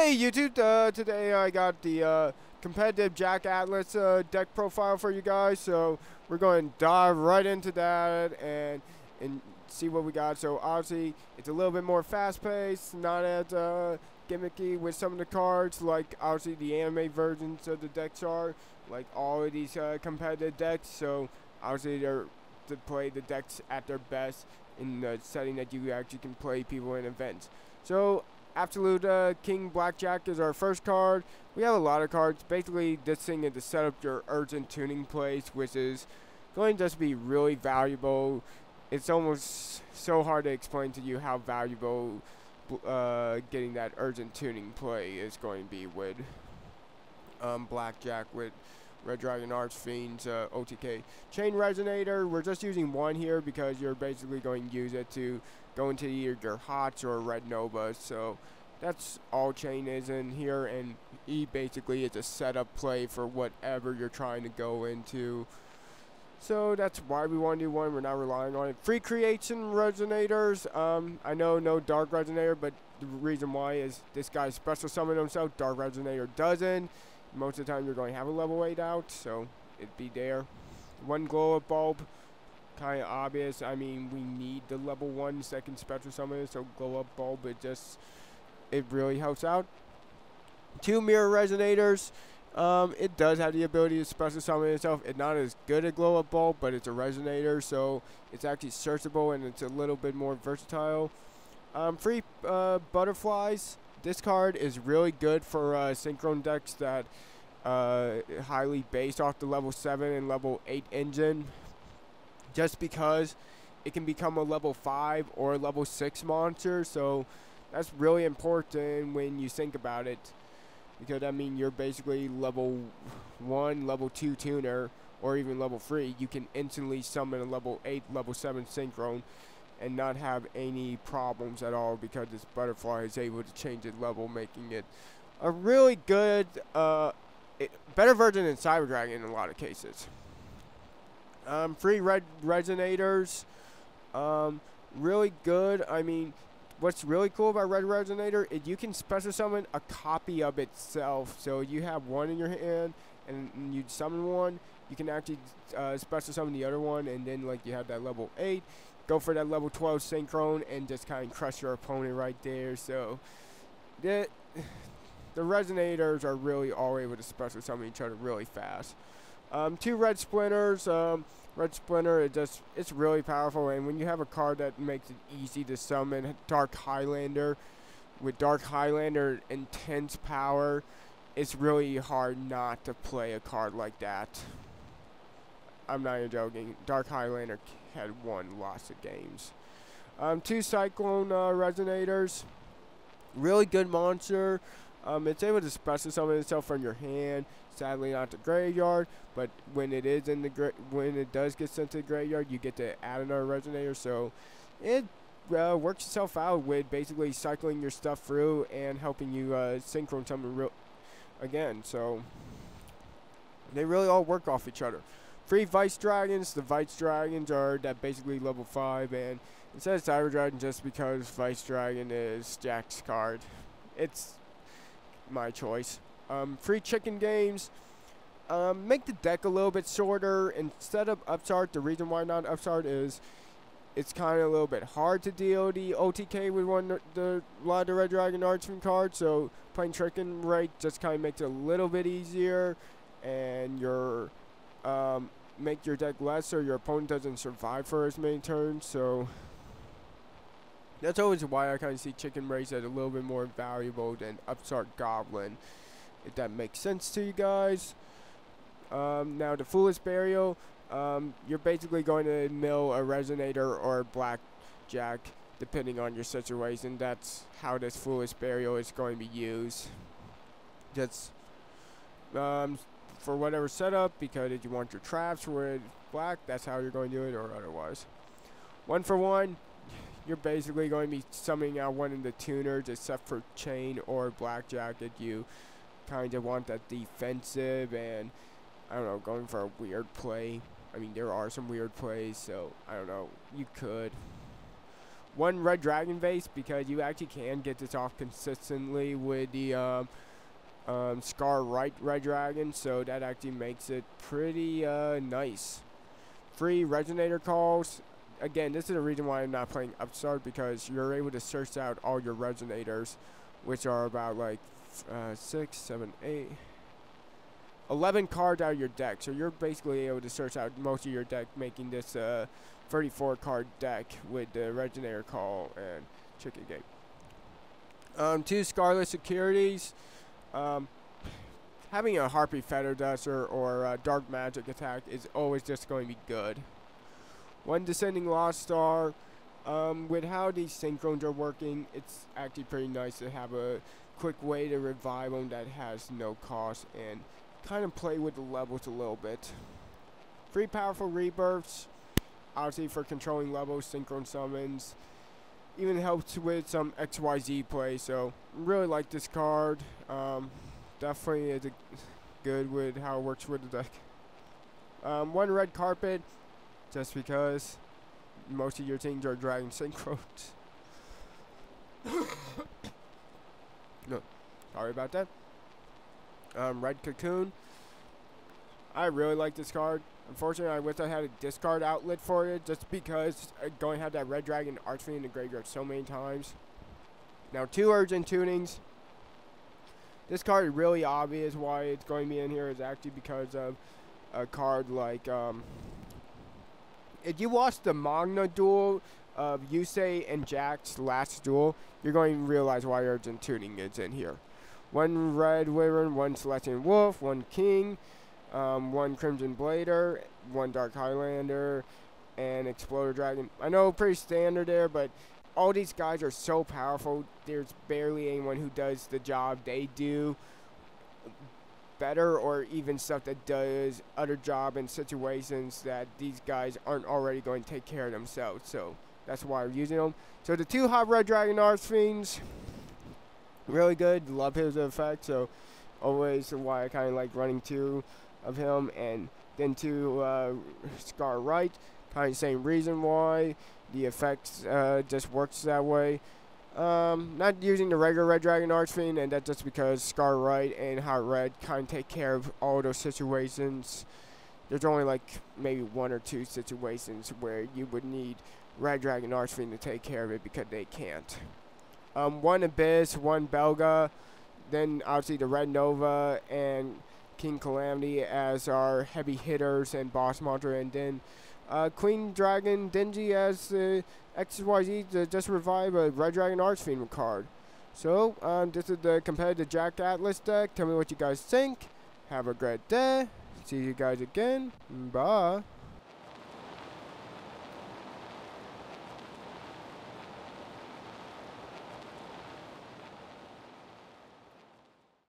Hey YouTube, today I got the competitive Jack Atlas deck profile for you guys, so we're going to dive right into that and see what we got. So obviously it's a little bit more fast paced, not as gimmicky with some of the cards like obviously the anime versions of the decks are, like all of these competitive decks. So obviously they're to play the decks at their best in the setting that you actually can play people in events. So Absolute King Blackjack is our first card. We have a lot of cards. Basically, this thing is to set up your urgent tuning plays, which is going to just be really valuable. It's almost so hard to explain to you how valuable getting that urgent tuning play is going to be with Blackjack, with Red Dragon Archfiend's OTK. Chain Resonator, we're just using one here because you're basically going to use it to go into either your Hots or Red Nova. So that's all Chain is in here, and E basically is a setup play for whatever you're trying to go into. So that's why we want to do one. We're not relying on it. Free Creation Resonators. I know no Dark Resonator, but the reason why is this guy special summon himself. Dark Resonator doesn't. Most of the time you're going to have a level 8 out, so it'd be there. One Glow Up Bulb, kind of obvious. I mean, we need the level 1 second special summon, so Glow Up Bulb, it really helps out. 2 Mirror Resonators. It does have the ability to special summon itself. It's not as good as Glow Up Bulb, but it's a Resonator, so it's actually searchable and it's a little bit more versatile. Free Butterflies. This card is really good for synchron decks that highly based off the level 7 and level 8 engine, just because it can become a level 5 or a level 6 monster. So that's really important when you think about it, because I mean you're basically level 1, level 2 tuner, or even level 3. You can instantly summon a level 8, level 7 synchron and not have any problems at all, because this butterfly is able to change its level, making it a really good, better version than Cyber Dragon in a lot of cases. Free Red Resonators, really good. I mean, what's really cool about Red Resonator is you can special summon a copy of itself. So you have one in your hand and you summon one, you can actually special summon the other one, and then like you have that level 8. Go for that level 12 synchron and just kind of crush your opponent right there. So the Resonators are really all able to special summon each other really fast. 2 Red Splinters. Red Splinter, it's really powerful, and when you have a card that makes it easy to summon, Dark Highlander, with Dark Highlander intense power, it's really hard not to play a card like that. I'm not even joking. Dark Highlander had won lots of games. 2 Cyclone Resonators. Really good monster. It's able to special summon itself from your hand. Sadly, not the graveyard, but when it is in the when it does get sent to the graveyard, you get to add another Resonator. So it works itself out with basically cycling your stuff through and helping you synchron summon again. So they really all work off each other. Free Vice Dragons. The Vice Dragons are that basically level 5, and instead of Cyber Dragon, just because Vice Dragon is Jack's card, it's my choice. Free Chicken Games. Make the deck a little bit shorter. Instead of Upstart, the reason why not Upstart is it's kind of a little bit hard to deal the OTK with a lot of the Red Dragon Archfiend cards, so playing Chicken Rate just kind of makes it a little bit easier, and your make your deck less so your opponent doesn't survive for as many turns. So that's always why I kind of see Chicken Race as a little bit more valuable than Upstart Goblin, if that makes sense to you guys. Now the Foolish Burial, you're basically going to mill a Resonator or a Blackjack depending on your situation. That's how this Foolish Burial is going to be used. Just for whatever setup, because if you want your traps with black, that's how you're going to do it, or otherwise. 1 for 1, you're basically going to be summoning out one of the tuners, except for Chain or Blackjack if you kind of want that defensive and, I don't know, going for a weird play. I mean, there are some weird plays, so I don't know, you could. 1 red dragon vase, because you actually can get this off consistently with the Scar Right red dragon, so that actually makes it pretty nice. 3 resonator calls. Again, this is the reason why I'm not playing Upstart, because you're able to search out all your resonators, which are about like 6, 7, 8, 11 cards out of your deck. So you're basically able to search out most of your deck, making this 34 card deck with the resonator call and chicken gate. 2 Scarlet securities. Having a Harpy Feather Duster or Dark Magic attack is always just going to be good. 1 Descending Lost Star. With how these synchrones are working, it's actually pretty nice to have a quick way to revive them that has no cost and kind of play with the levels a little bit. 3 Powerful Rebirths, obviously for controlling levels, synchron summons. Even helps with some XYZ play, so really like this card. Definitely is good with how it works with the deck. 1 Red Carpet, just because most of your teams are Dragon Synchros. No, sorry about that. Red Cocoon. I really like this card. Unfortunately, I wish I had a discard outlet for it, just because I'm going to have that Red Dragon Archfiend in the graveyard so many times. Now, 2 Urgent Tunings. This card is really obvious why it's going to be in here, is actually because of a card like, if you watch the Magna duel of Yusei and Jack's last duel, you're going to realize why Urgent Tuning is in here. 1 Red Wyvern, 1 Celestial Wolf, 1 King, 1 Crimson Blader, 1 Dark Highlander, and Exploder Dragon. I know, pretty standard there, but all these guys are so powerful. There's barely anyone who does the job they do better, or even stuff that does other job in situations that these guys aren't already going to take care of themselves. So that's why we're using them. So the 2 Hot Red Dragon Archfiends, really good. Love his effect. So always why I kind of like running 2 of him, and then 2 Scar Right. Kind of same reason why the effect just works that way. Not using the regular Red Dragon Archfiend, and that's just because Scar Right and Hot Red kind of take care of all those situations. There's only like maybe 1 or 2 situations where you would need Red Dragon Archfiend to take care of it, because they can't. 1 Abyss, 1 Belga, then obviously the Red Nova and King Calamity as our heavy hitters and boss monster, and then Queen Dragon Dingy as the XYZ to just revive a Red Dragon Archfiend card. So, this is the competitive Jack Atlas deck. Tell me what you guys think. Have a great day. See you guys again. Bye.